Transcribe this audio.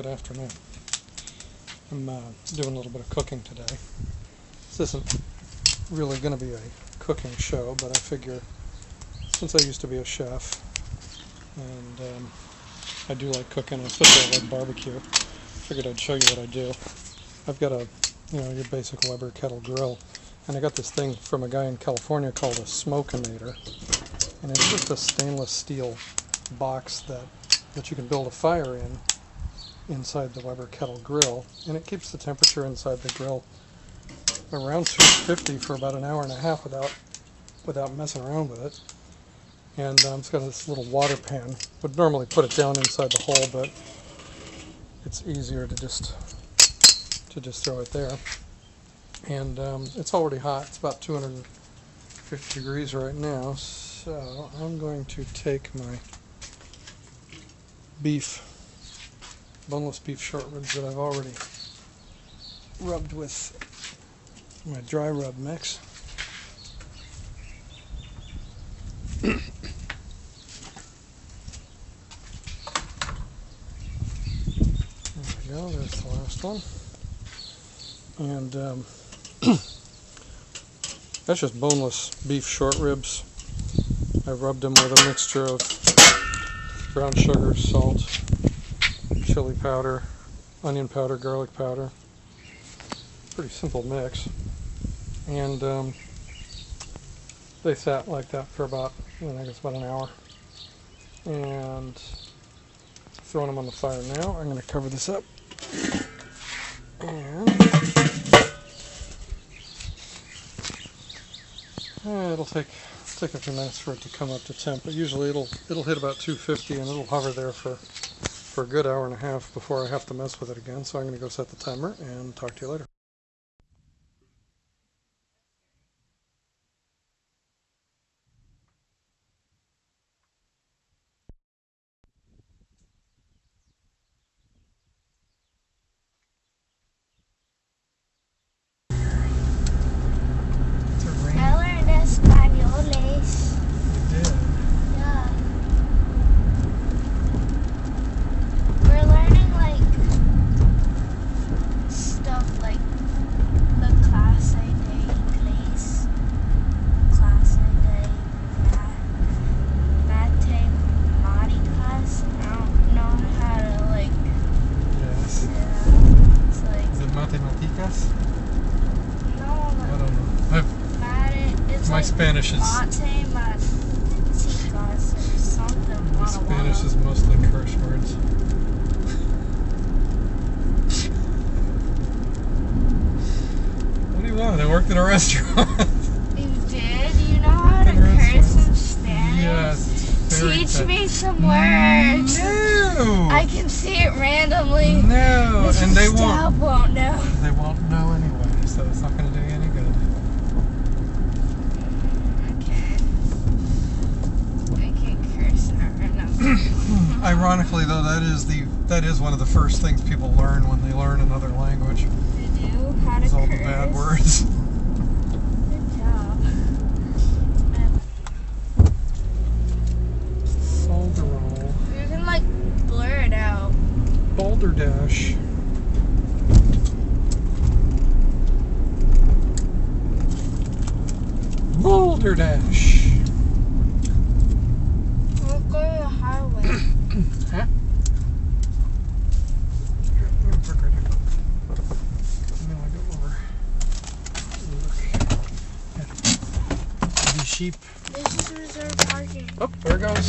good afternoon. I'm doing a little bit of cooking today. This isn't really going to be a cooking show, but I figure since I used to be a chef and I do like cooking, especially I like barbecue, figured I'd show you what I do. I've got a, your basic Weber kettle grill, and I got this thing from a guy in California called a Smokinator, and it's just a stainless steel box that you can build a fire in inside the Weber kettle grill, and it keeps the temperature inside the grill around 250 for about an hour and a half without messing around with it. And it's got this little water pan. Would normally put it down inside the hole, but it's easier to just throw it there. And it's already hot. It's about 250 degrees right now. So I'm going to take my boneless beef short ribs that I've already rubbed with my dry rub mix. There we go, there's the last one. And that's just boneless beef short ribs. I rubbed them with a mixture of brown sugar, salt, chili powder, onion powder, garlic powder. Pretty simple mix. And they sat like that for about, I guess about an hour. And throwing them on the fire now. I'm going to cover this up. And it'll take a few minutes for it to come up to temp, but usually it'll hit about 250 and it'll hover there for a good hour and a half before I have to mess with it again. So I'm going to go set the timer and talk to you later. My Spanish is mostly curse words. What do you want? I worked in a restaurant. You did? You know how to curse in Spanish? Yes. Teach me some words. No! I can see it randomly. No! Mrs. And they Staub won't know. They won't know anyway, so it's not going to do you any good. Ironically, though, that is one of the first things people learn when they learn another language. They do? How to curse? All the bad words. Good job. Solderol. You can blur it out. Balderdash. Balderdash. We'll go to the highway. Huh? Sheep. This is reserved parking. Oh, there it goes.